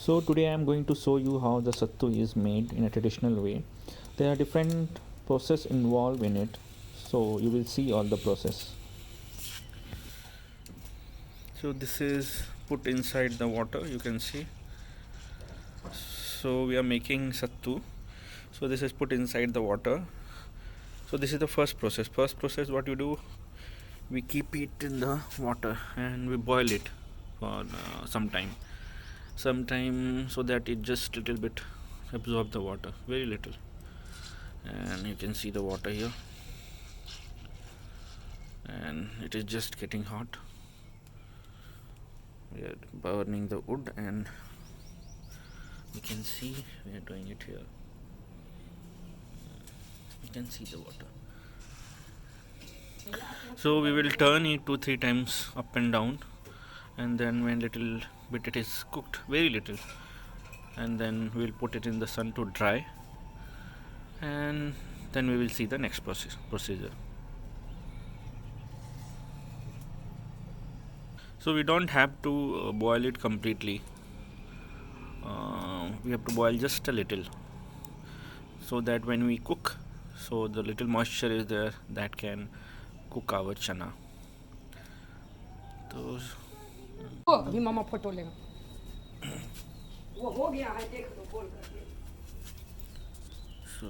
So today I am going to show you how the sattu is made in a traditional way. There are different process involved in it, so you will see all the process. So this is put inside the water, you can see. So we are making sattu. So this is put inside the water. So this is the first process. First process, what you do, we keep it in the water and we boil it for some time, so that it just little bit absorb the water, very little. And you can see the water here, and it is just getting hot. We are burning the wood, and you can see we are doing it here. You can see the water. So we will turn it 2-3 times up and down, and then when little bit it is cooked, very little, and then we will put it in the sun to dry, and then we will see the next procedure. So we don't have to boil it completely. We have to boil just a little, so that when we cook, so the little moisture is there that can cook our chana. So अभी मामा photo लेगा वो हो गया है देख लो बोल करके so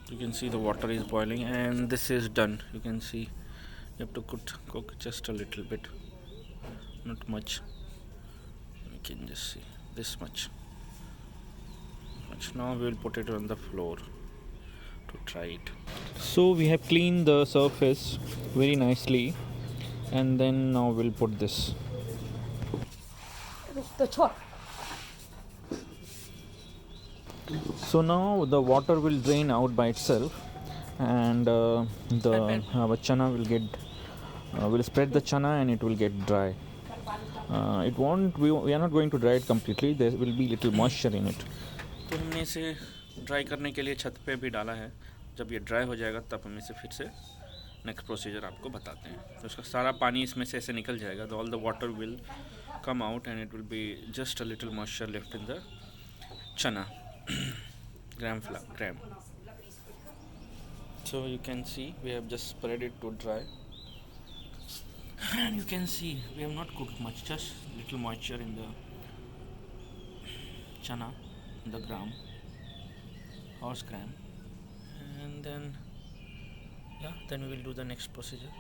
you can see the water is boiling, and this is done. You can see you have to cook just a little bit, not much. You can just see this much. Now we will put it on the floor to try it. So we have cleaned the surface very nicely, and then now we'll put this. तो छोड़ So now the water will drain out by itself, and our chana will spread the chana, and it will get dry. It won't. We are not going to dry it completely. There will be little moisture in it. तो हमने इसे dry करने के लिए छत पे भी डाला है. जब ये ड्राई हो जाएगा तब हम इसे फिर से नेक्स्ट प्रोसीजर आपको बताते हैं. तो इसका सारा पानी इसमें से ऐसे निकल जाएगा. All the water will come out, and it will be just a little moisture left in the chana gram. So you can see we have just spread it to dry, and you can see we have not cooked much, just little moisture in the chana, in the horse gram, and then we will do the next procedure.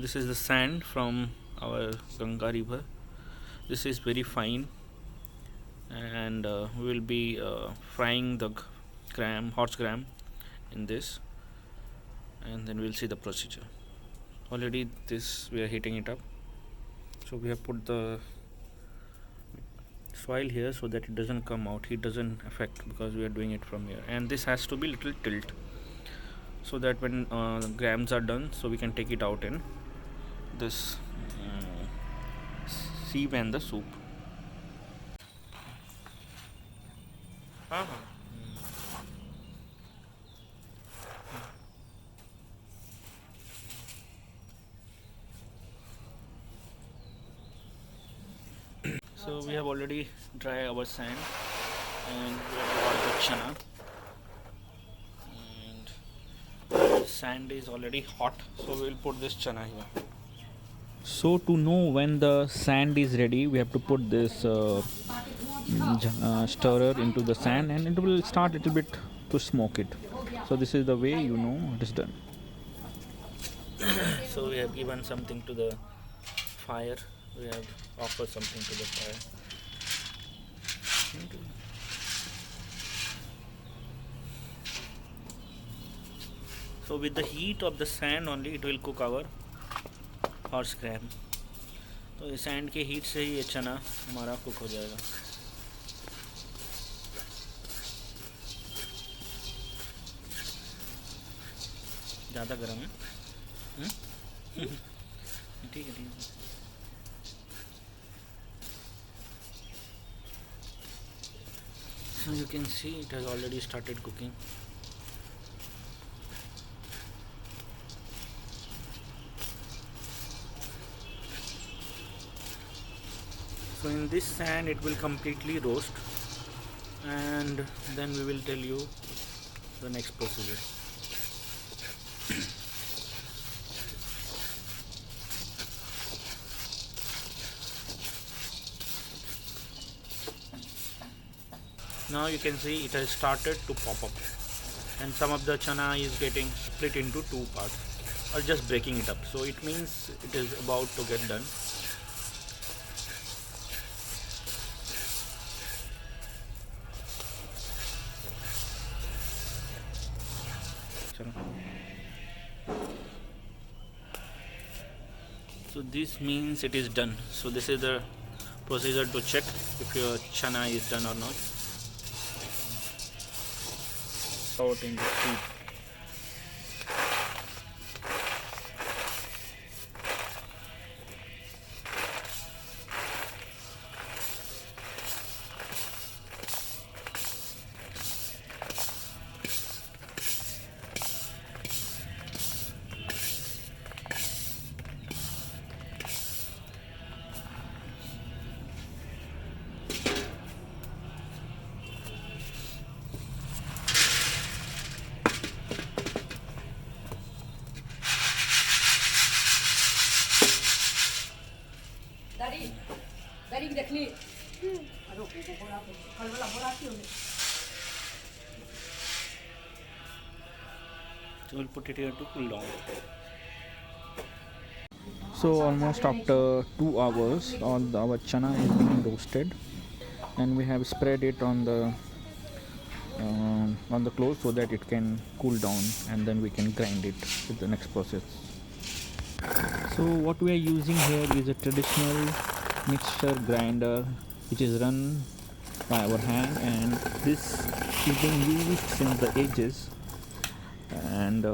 This is the sand from our Ganga river. This is very fine, and we will be frying the horse gram in this, and then we'll see the procedure. Already this we are heating it up, so we have put the soil here so that it doesn't come out, heat doesn't affect, because we are doing it from here. And this has to be little tilt, so that when grams are done, so we can take it out in this sieve and the soup. So we have already dry our sand, and we have got the chana, and sand is already hot, so we will put this chana here. So to know when the sand is ready, we have to put this stirrer into the sand, and it will start a little bit to smoke it. So this is the way you know it is done. So we have given something to the fire. We have offered something to the fire. So with the heat of the sand only, it will cook our horse gram. तो ये sand के heat से ही ये चना हमारा cook हो जाएगा. ज़्यादा गर्म है. ठीक है. So you can see it has already started cooking. So in this sand it will completely roast, and then we will tell you the next procedure. Now you can see it has started to pop up, and some of the chana is getting split into two parts, or just breaking it up. So it means it is about to get done. So this means it is done. So this is the procedure to check if your chana is done or not. Out in the soup. Daddy देखली अरे बोरा कल वाला बोरा क्यों नहीं So we'll put it here to cool down. So almost after 2 hours, our chana is being roasted, and we have spread it on the cloth so that it can cool down, and then we can grind it with the next process. So what we are using here is a traditional mixture grinder which is run by our hand, and this is being used since the ages. And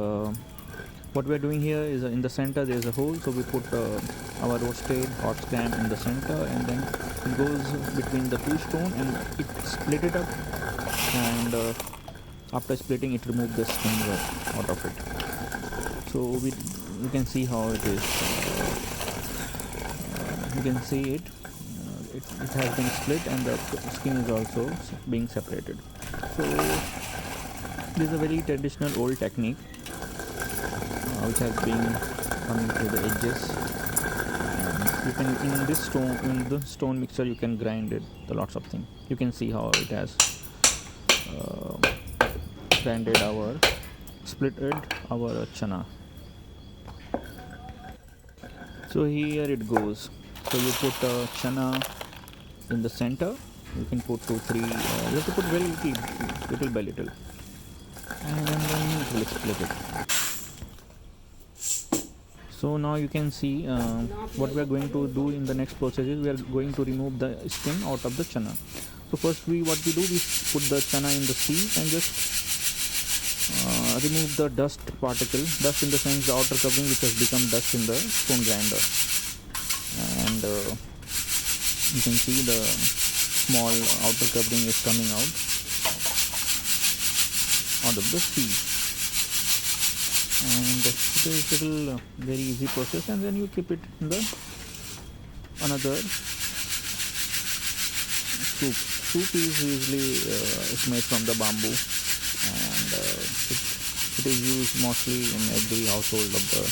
what we are doing here is in the center there is a hole, so we put our roasted hot gram in the center, and then it goes between the two stones and it split it up, and after splitting it remove the skin out of it. So you can see how it is. You can see it has been split, and the skin is also being separated. So this is a very traditional old technique which has been coming to the edges. You can in the stone mixture you can grind it the lots of things. You can see how it has grinded splitted our chana. So here it goes. So you put chana in the center. You can put 2-3. You have to put very little by little, and then it will split it. So now you can see what we are going to do in the next process is we are going to remove the skin out of the chana. So first we put the chana in the sieve and just remove the dust in the sense the outer covering which has become dust in the stone grinder, and you can see the small outer covering is coming out of the sieve. And it is a very easy process, and then you keep it in the another soup is usually it's made from the bamboo, and it is used mostly in every household of the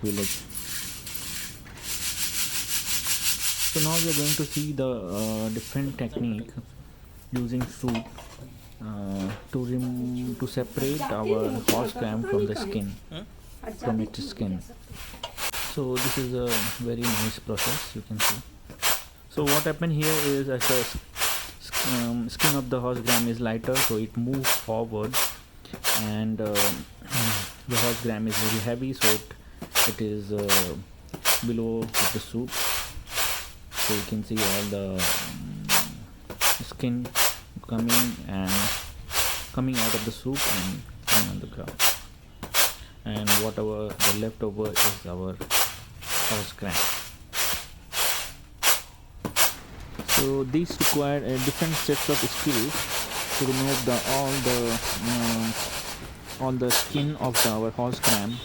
village. So now we are going to see the different technique using soup to separate our horse gram from the skin, from its skin. So this is a very nice process, you can see. So what happened here is as the skin of the horse gram is lighter, so it moves forward, and the horse gram is very heavy, so it is below the soup. So you can see all the skin coming out of the soup and coming on the ground, and whatever the leftover is our horse gram. So these require different sets of skills to remove all the skin of our horse gram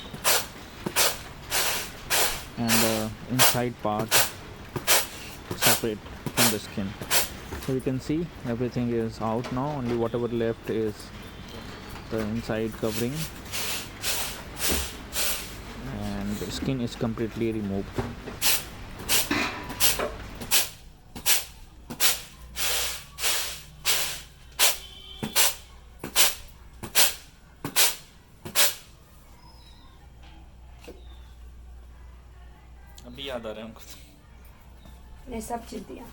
and the inside part separate the skin. So you can see everything is out now, only whatever left is the inside covering, and the skin is completely removed. अभी याद आ रहा है उनको. ये सब चीज दिया.